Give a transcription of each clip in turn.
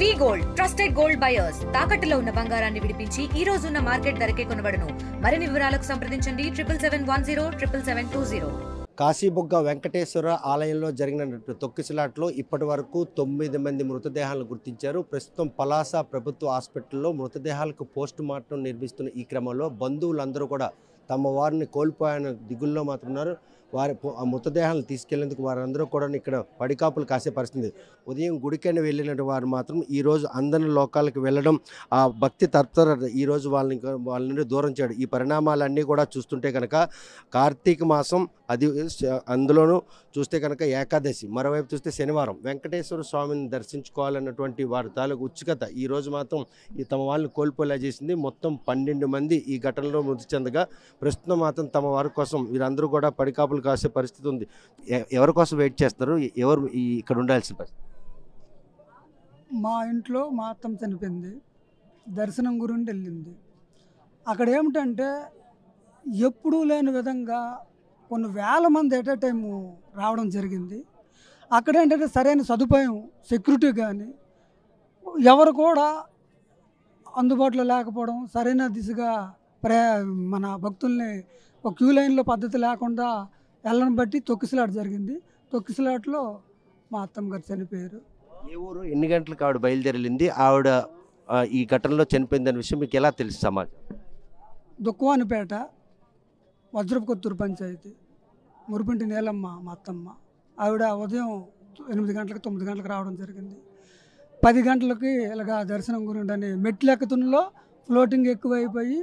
వి gold trusted gold buyers తాకట్టులో ఉన్న బంగారాన్ని విడిపించి ఈ రోజు ఉన్న మార్కెట్ ధరకే కొనబడును. మరిన్ని వివరాలకు సంప్రదించండి 7710 కాశీబుగ్గ వెంకటేశ్వర ఆలయంలో జరిగిన తొక్కిసలాట్లో ఇప్పటి వరకు 9 మంది మృతదేహాలను గుర్తించారు. ప్రస్తుతం పలాస ప్రభుత్వ హాస్పిటల్లో మృతదేహాలకు పోస్ట్ మార్టం నిర్మిస్తున్న ఈ క్రమంలో బంధువులందరూ కూడా తమ వారిని కోల్పోయిన దిగుల్లో మాత్రం ఉన్నారు. వారి మృతదేహాలను తీసుకెళ్లేందుకు వారందరూ కూడా ఇక్కడ పడికాపులు కాసే పరిస్థితి. ఉదయం గుడికైనా వెళ్ళిన వారు మాత్రం ఈరోజు అందరి లోకాలకు వెళ్ళడం ఆ భక్తి తత్పర ఈరోజు వాళ్ళ నుండి దూరం చేయడం. ఈ పరిణామాలన్నీ కూడా చూస్తుంటే కనుక కార్తీక మాసం అది అందులోనూ చూస్తే కనుక ఏకాదశి, మరోవైపు చూస్తే శనివారం వెంకటేశ్వర స్వామిని దర్శించుకోవాలన్నటువంటి వారి తాలూకు ఉత్సుకత ఈరోజు మాత్రం తమ వాళ్ళని కోల్పోయేలా చేసింది. మొత్తం 12 మంది ఈ ఘటనలో మృతి చెందగా ప్రస్తుతం మాత్రం తమ వారి కోసం వీరందరూ కూడా పడికాపులు కాసే పరిస్థితి ఉంది. ఎవరి కోసం వెయిట్ చేస్తారు? ఎవరు ఇక్కడ ఉండాల్సిన పరిస్థితి? మా ఇంట్లో మా అత్తమ్మ చనిపోయింది, దర్శనం గురించి వెళ్ళింది. అక్కడ ఏమిటంటే ఎప్పుడూ లేని విధంగా కొన్ని వేల మంది ఎట్ ఏ టైము రావడం జరిగింది. అక్కడ ఏంటంటే సరైన సదుపాయం సెక్యూరిటీ కానీ ఎవరు కూడా అందుబాటులో లేకపోవడం, సరైన దిశగా మన భక్తుల్ని ఒక క్యూ లైన్లో పద్ధతి లేకుండా వెళ్ళని బట్టి తొక్కిసలాట జరిగింది. తొక్కిసలాటలో మా అత్తమ్మ గారు చనిపోయారు. ఏ ఊరు, ఎన్ని గంటలకు ఆవిడ బయలుదేరింది? ఆవిడ ఈ ఘటనలో చనిపోయిందనే విషయం మీకు ఎలా తెలుసు? సమాజం దుక్కువానిపేట వజ్రపు కొత్తూరు పంచాయతీ మురిపింటి నీలమ్మ మా అత్తమ్మ. ఆవిడ ఉదయం 8 గంటలకు 9 గంటలకు రావడం జరిగింది. 10 గంటలకి ఇలాగా దర్శనం గురించి అని మెట్లు ఎక్కుతున్నలో ఫ్లోటింగ్ ఎక్కువైపోయి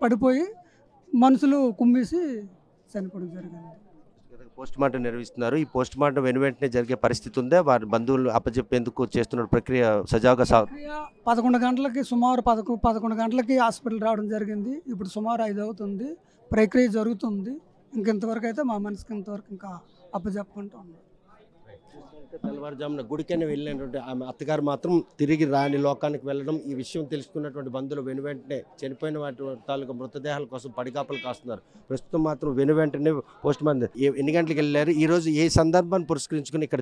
పడిపోయి మనుషులు కుమ్మేసి చనిపోవడం జరిగింది. పోస్ట్ మార్టం నిర్వహిస్తున్నారు. ఈ పోస్ట్ మార్టం వెంటనే జరిగే పరిస్థితి ఉందా? వారి బంధువులు అప్పచెప్పేందుకు చేస్తున్న ప్రక్రియ సజావుగా 11 గంటలకి సుమారు 11 గంటలకి హాస్పిటల్ రావడం జరిగింది. ఇప్పుడు సుమారు 5 అవుతుంది. ప్రక్రియ జరుగుతుంది. ఇంకెంతవరకు అయితే మా మనసుకి ఇంతవరకు ఇంకా అప్పచెప్పుకుంటూ ఉంది. తెల్లవారుజామున గుడికైనా వెళ్ళినటువంటి ఆమె అత్తగారు మాత్రం తిరిగి రాని లోకానికి వెళ్ళడం, ఈ విషయం తెలుసుకున్నటువంటి బంధువులు వెంటనే చనిపోయిన వాటి తాలూకా మృతదేహాల కోసం పడికాపులు కాస్తున్నారు. ప్రస్తుతం మాత్రం వెంటనే పోస్ట్ మార్టం ఎన్ని గంటలకు వెళ్ళారు? ఈ రోజు ఏ సందర్భాన్ని పురస్కరించుకుని ఇక్కడ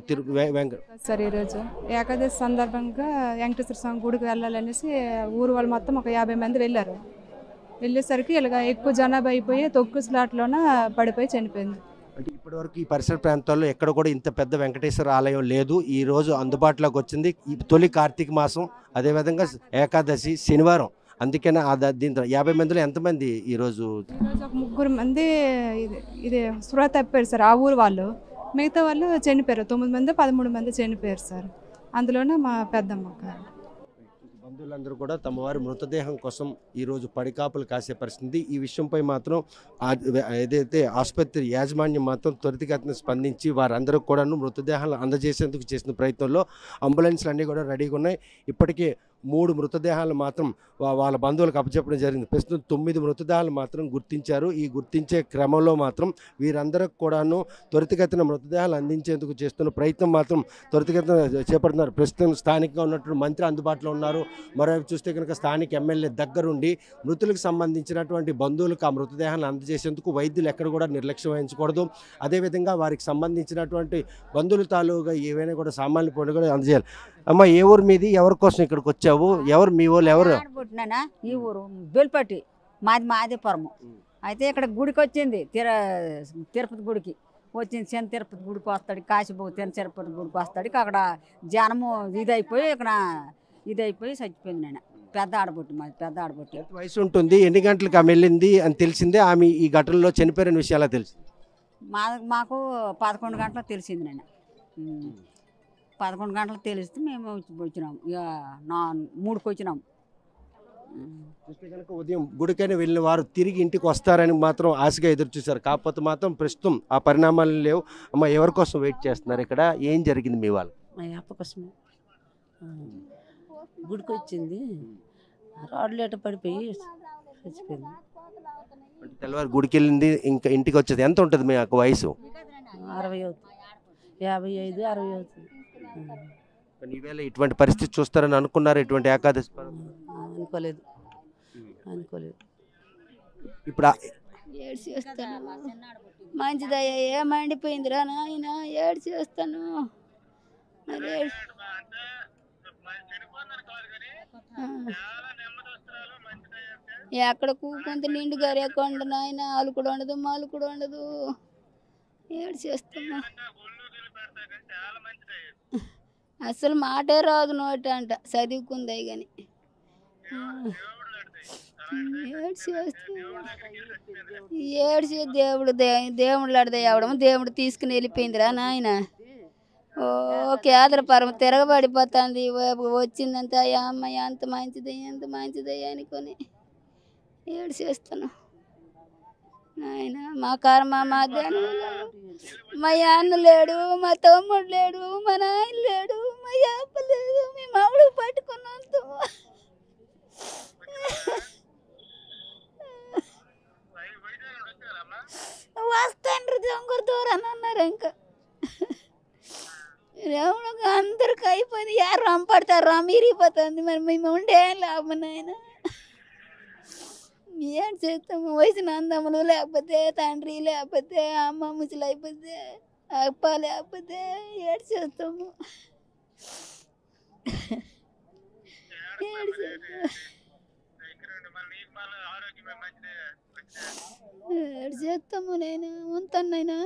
సార్ ఈరోజు ఏకాదశి సందర్భంగా వెంకటేశ్వర స్వామి గుడికి వెళ్ళాలనేసి ఊరు వాళ్ళు మొత్తం ఒక 50 మంది వెళ్ళారు. వెళ్ళేసరికి ఇలాగ ఎక్కువ జనాభా అయిపోయి తొక్కిసలాటలోన పడిపోయి చనిపోయింది. అంటే ఇప్పటివరకు ఈ పరిసర ప్రాంతాల్లో ఎక్కడ కూడా ఇంత పెద్ద వెంకటేశ్వర ఆలయం లేదు. ఈ రోజు అందుబాటులోకి వచ్చింది. ఈ తొలి కార్తీక మాసం, అదేవిధంగా ఏకాదశి, శనివారం. అందుకనే దీంతో 50 మందిలో ఎంతమంది ఈరోజు? ఒక 3 మంది ఇది స్పృహ తప్పారు సార్, ఆ ఊరు వాళ్ళు. మిగతా వాళ్ళు చనిపోయారు. 9 మంది 13 మంది చనిపోయారు సార్. అందులోనే మా పెద్దమ్మ గారు. బంధువులందరూ కూడా తమ వారి మృతదేహం కోసం ఈరోజు పడికాపులు కాసే పరిస్థితి. ఈ విషయంపై మాత్రం ఏదైతే ఆసుపత్రి యాజమాన్యం మాత్రం త్వరితగతిన స్పందించి వారందరూ కూడాను మృతదేహాలు అందజేసేందుకు చేసిన ప్రయత్నంలో అంబులెన్స్లు అన్నీ కూడా రెడీగా ఉన్నాయి. ఇప్పటికే 3 మృతదేహాలు మాత్రం వాళ్ళ బంధువులకు అప్పచెప్పడం జరిగింది. ప్రస్తుతం 9 మృతదేహాలు మాత్రం గుర్తించారు. ఈ గుర్తించే క్రమంలో మాత్రం వీరందరికి కూడాను త్వరితగతిన మృతదేహాలు అందించేందుకు చేస్తున్న ప్రయత్నం మాత్రం త్వరితగతిన చేపడుతున్నారు. ప్రస్తుతం స్థానికంగా ఉన్నటువంటి మంత్రి అందుబాటులో ఉన్నారు. మరోవైపు చూస్తే కనుక స్థానిక ఎమ్మెల్యే దగ్గరుండి మృతులకు సంబంధించినటువంటి బంధువులకు ఆ మృతదేహాన్ని అందజేసేందుకు వైద్యులు ఎక్కడ కూడా నిర్లక్ష్యం వహించకూడదు. అదేవిధంగా వారికి సంబంధించినటువంటి బంధువుల తాలూగా ఏవైనా కూడా సామాన్య పనులు కూడా అందజేయాలి. అమ్మ, ఏ ఊరు మీది? ఎవరి కోసం ఇక్కడికి వచ్చావు? ఎవరు మీ వాళ్ళు? ఎవరు? ఈ ఊరు బెల్పట్టి, మాది మాదిపురము. అయితే ఇక్కడ గుడికి వచ్చింది, తిరుపతి గుడికి వచ్చింది. చిన్న తిరుపతి గుడికి వస్తాడు, కాశీబుగ్గ తిరుపతి గుడికి వస్తాడు. అక్కడ జనము ఇదైపోయి చచ్చిపోయింది. నేను పెద్ద ఆడబొట్టి, మాది పెద్ద ఆడబొట్టి. వయసు ఉంటుంది? ఎన్ని గంటలకు ఆమె వెళ్ళింది అని తెలిసిందే? ఆమె ఈ ఘటనలో చనిపోయిన విషయం ఎలా తెలిసింది? మాకు 11 గంటలకు తెలిసింది. నేను 11 గంటలకు తెలిస్తే మేము వచ్చినాము. ఇక 3కి వచ్చినాము. చూస్తే కనుక ఉదయం గుడికైనా వెళ్ళిన వారు తిరిగి ఇంటికి వస్తారని మాత్రం ఆశగా ఎదురు చూశారు. కాకపోతే మాత్రం ప్రస్తుతం ఆ పరిణామాలు లేవు. అమ్మ, ఎవరి కోసం వెయిట్ చేస్తున్నారు? ఇక్కడ ఏం జరిగింది మీ వాళ్ళు? అప్ప కోసమే గుడికి వచ్చింది, రోడ్లేట పడిపోయి చచ్చిపోయింది. తెల్లవారు గుడికి వెళ్ళింది, ఇంకా ఇంటికి వచ్చేది. ఎంత ఉంటుంది మీ యొక్క వయసు? 60 అవుతుంది, 55, 60 అవుతుంది. ఈవేళ ఇటువంటి పరిస్థితి చూస్తారని అనుకున్నారు? ఇటువంటి ఏకాదశి అనుకోలేదు. ఇప్పుడు ఏడ్చి వస్తాను, మంచిదయ్యా, ఏమండిపోయిందిరా నాయన, ఏడ్చి వస్తాను. ఎక్కడ కూకుంత నిండు గరేకొండ నాయన ఆలుకుడు ఉండదు మాలుకుడు ఉండదు ఏడు చేస్తున్నా అసలు మాటే రాదు నోట అంట చదువుకుంది కానీ ఏడ్చి దేవుడు అడదే అవడం దేవుడు తీసుకుని వెళ్ళిపోయిందిరా నాయన ఓ కేదర పరమ తిరగబడిపోతుంది వచ్చిందంత అమ్మాయి అంత మంచిదయ్యా అనుకొని ఏడు చేస్తాను నాయన మా కర్మ మా ధ్యానం మా అన్న లేడు మా తమ్ముడు లేడు మా నాయన లేడు మా అప్ప లేదు మీ మామిడి పట్టుకున్నంత వస్తాండ్రు దొంగరు దూరాన్ని అన్నారు ఇంకా అందరికి అయిపోయింది యారు రంపడతారు ఇరిగిపోతుంది మరి మేము ఉండే లాభం నాయన ఏం చేస్తాము వయసున అందములు లేకపోతే తండ్రి లేకపోతే అమ్మ ముసలు అయిపోతే అప్ప లేకపోతే ఏడు చేస్తాము ఏడు చేస్తాము నేను ఉంటానైనా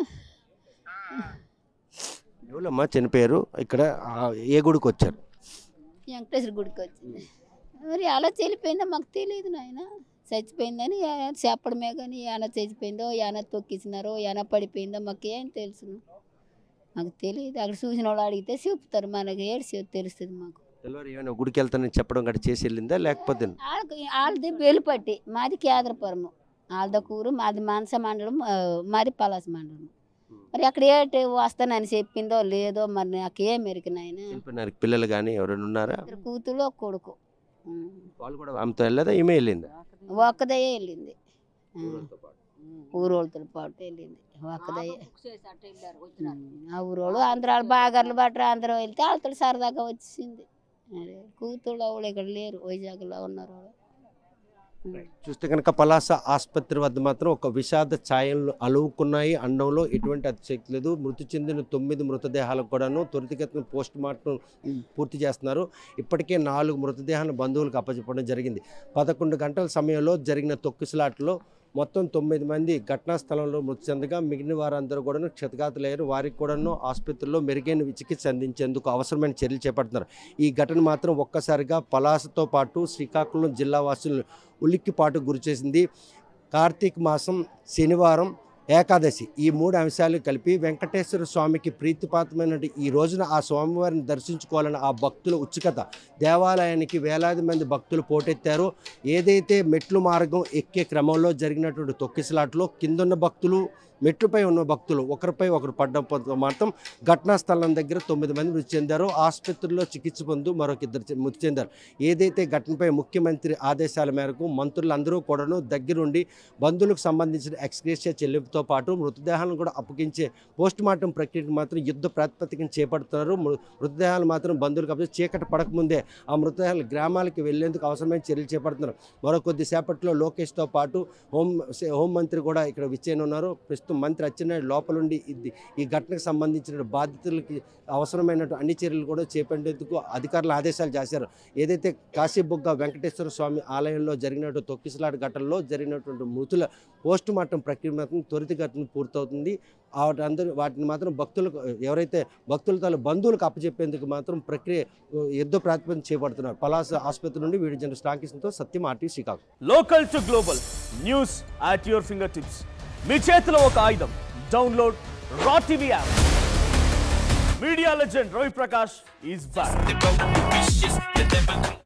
ఎవరమ్మా చనిపోయారు ఇక్కడ ఏ గుడికి వచ్చారు వెంకటేశ్వర గుడికి వచ్చింది మరి అలా చనిపోయిందో మాకు తెలియదు నాయన చచ్చిపోయిందని చెప్పడమే కానీ ఏమైనా చచ్చిపోయిందో ఏమైనా తొక్కిసినారో ఏమైనా పడిపోయిందో మాకేం తెలుసును మాకు తెలియదు అక్కడ చూసిన వాళ్ళు అడిగితే చెప్తారు మనకి ఏడు తెలుస్తుంది మాకు ఏమైనా గుడికి వెళ్తానని చెప్పడం గట్టి చేసి వెళ్ళిందా లేకపోతే వాళ్ళది బెలుపట్టి మాది కేదరపురము వాళ్ళద కూరు మాది మానస మండలం మాది పలాస మండలం మరి అక్కడ ఏంటి వస్తానని చెప్పిందో లేదో మరి నాకేం మెరికినాయన పిల్లలు కానీ ఎవరైనా ఉన్నారా కూతురు ఒక కొడుకు వాళ్ళు కూడా ఆమెతో వెళ్ళదా ఈమె వెళ్ళిందా ఒక్కదయ్యే వెళ్ళింది ఊరోళ్ళతో పాటు వెళ్ళింది ఒక్కదయ్యే ఆ ఊరోళ్ళు అందరూ వాళ్ళు బాగర్లు పట్టరు అందరూ వెళ్తే వాళ్ళతో సరదాగా వచ్చింది కూతురు వాళ్ళు ఇక్కడ లేరు వైజాగ్లో ఉన్నారు చూస్తే కనుక పలాస ఆసుపత్రి వద్ద మాత్రం ఒక విషాద ఛాయలు అలువుకున్నాయి అన్నంలో ఎటువంటి అతిశక్తి లేదు మృతి చెందిన 9 మృతదేహాలకు కూడాను త్వరితగతిన పోస్ట్ మార్టం పూర్తి చేస్తున్నారు ఇప్పటికే 4 మృతదేహాలను బంధువులకు అప్పచెప్పడం జరిగింది 11 గంటల సమయంలో జరిగిన తొక్కిసలాటలో మొత్తం 9 మంది ఘటనా స్థలంలో మృతి చెందగా మిగిలిన వారందరూ కూడా క్షతగాతులయ్యారు వారికి కూడాను ఆసుపత్రిలో మెరుగైన చికిత్స అందించేందుకు అవసరమైన చర్యలు చేపడుతున్నారు ఈ ఘటన మాత్రం ఒక్కసారిగా పలాసతో పాటు శ్రీకాకుళం జిల్లా వాసులను ఉలిక్కిపాటు గురిచేసింది కార్తీక మాసం శనివారం ఏకాదశి ఈ 3 అంశాలు కలిపి వెంకటేశ్వర స్వామికి ప్రీతిపాత్రమైన ఈ రోజున ఆ స్వామివారిని దర్శించుకోవాలని ఆ భక్తుల ఉత్సుకత దేవాలయానికి వేలాది మంది భక్తులు పోటెత్తారు ఏదైతే మెట్లు మార్గం ఎక్కే క్రమంలో జరిగినటువంటి తొక్కిసలాట్లో కిందున్న భక్తులు మెట్లుపై ఉన్న భక్తులు ఒకరిపై ఒకరు పడ్డంతో మాత్రం ఘటనా స్థలం దగ్గర 9 మంది మృతి చెందారు ఆసుపత్రిలో చికిత్స పొందు మరొక 2 మృతి చెందారు ఏదైతే ఘటనపై ముఖ్యమంత్రి ఆదేశాల మేరకు మంత్రులందరూ కూడాను దగ్గరుండి బంధువులకు సంబంధించిన ఎక్స్గ్రేషియా చెల్లింపుతో పాటు మృతదేహాలను కూడా అప్పగించే పోస్ట్ మార్టం ప్రక్రియకు మాత్రం యుద్ధ ప్రాతిపదికన చేపడుతున్నారు మృతదేహాలు మాత్రం బంధువులకు అప్పగించి చీకటి పడకముందే ఆ మృతదేహాలు గ్రామాలకు వెళ్లేందుకు అవసరమైన చర్యలు చేపడుతున్నారు మరో కొద్దిసేపట్లో లోకేష్తో పాటు హోంమంత్రి కూడా ఇక్కడ విచ్చేయనున్నారు మంత్రి అచ్చెన్నాయుడు లోపలుండి ఈ ఘటనకు సంబంధించిన బాధితులకి అవసరమైన అన్ని చర్యలు కూడా చేపట్టేందుకు అధికారులు ఆదేశాలు చేశారు ఏదైతే కాశీబుగ్గ వెంకటేశ్వర స్వామి ఆలయంలో జరిగినటువంటి తొక్కిసలాట ఘటనలో జరిగినటువంటి మృతుల పోస్ట్ మార్టం ప్రక్రియ మాత్రం త్వరితగతిన పూర్తవుతుంది వాటిని మాత్రం భక్తులకు ఎవరైతే భక్తుల బంధువులకు అప్పచెప్పేందుకు మాత్రం ప్రక్రియ యుద్ధ ప్రాతిపదికన చేపడుతున్నారు పలాస ఆసుపత్రి నుండి వీడియో జర్నలిస్ట్ రామకృష్ణతో Satyam RTV Srikakulam local to global news at your fingertips మీ చేతిలో ఒక ఆయుధం download R TV app media legend Ravi Prakash is back